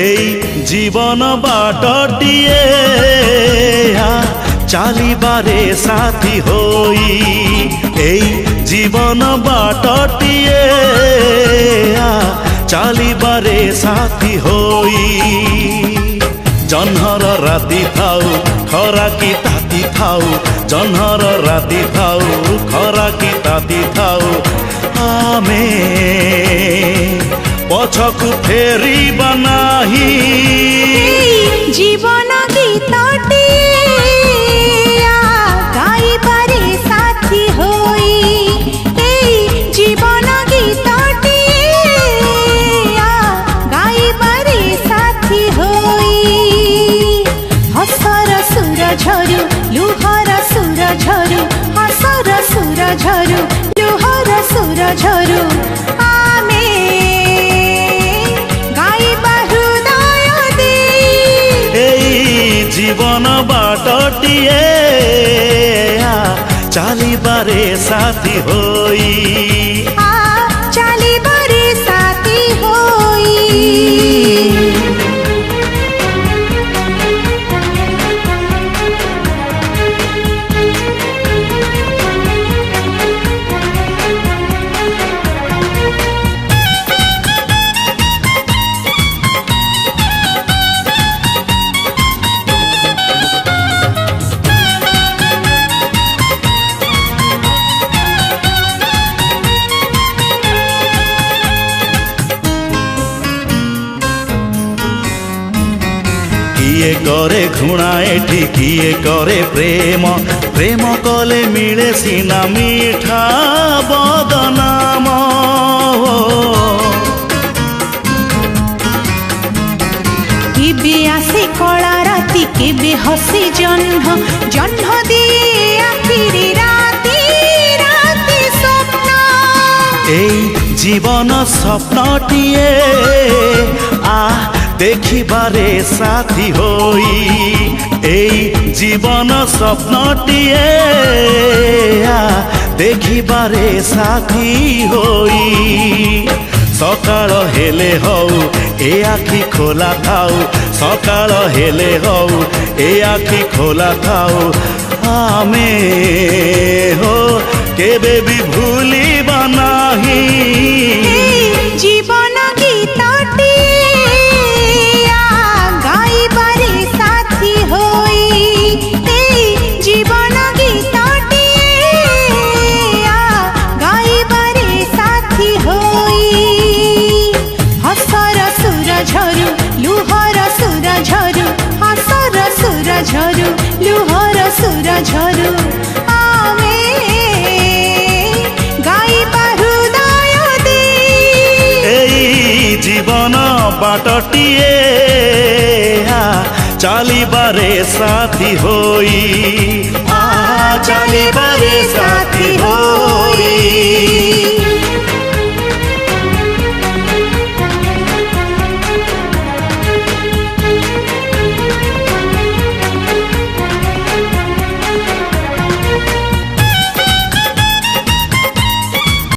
এই জীবন বাটটিয়ে চালিবারে সাথী হই এই জীবন বাটটিয়ে চালিবারে সাথী হই জহ্নর রাতি থাও খরা কি তাতি থাও জহ্নর রাতি থাও খরা কি তাতি থাও ଆମେ ପଛକୁ ଫେରିବା ନାହିଁ ଜୀବନ ଗୀତଟିଏ ଗାଇବାରେ ସାଥୀ ହୋଇ ଏଇ ଜୀବନ ଗୀତଟିଏ ଗାଇବାରେ ସାଥୀ ହୋଇ ହସର ସୁର ଝରୁ ଲୁହର ସୁର ଝରୁ ହସର ସୁର ଝରୁ ଲୁହର ସୁର ଝରୁ ଆମେ ଗାଇବା ହୃଦୟ ଦେଇ এই জীবন বাটটিয়ে চালিবারে সাথী হই চালিবারে সাথী হই কিয়ে করে ঘৃণা এটি কিয়ে করে প্রেম প্রেম কলে মিলে সিনা মিঠা বদনাম কেবে আসে কলা রাতি কেবে হসে জহ্ন জহ্ন দিয়ে আখিরে রাতি রাতি স্বপ্ন এই জীবন স্বপ্নটিয়ে দেখিবারে সাথী হই এই জীবন স্বপ্নটিয়ে দেখিবারে সাথী হই সকাল হেলে হও এ আখি খোলা থাও সকাল হেলে হও এ আখি খোলা থাও আমি হো কেবে বি ভুলিবা নাহি জীবন গীতটিয়ে গাইবারে সাথী হই এই জীবন গীতটিয়ে গাইবারে সাথী হই হসর সুর ঝরু লুহর সুর ঝরু হসর সুর ঝরু লুহর সুর ঝরু আমি গাইবা হৃদয় দেই এই জীবন বাটটিয়ে চালিবারে সাথী হই চালিবারে সাথী হই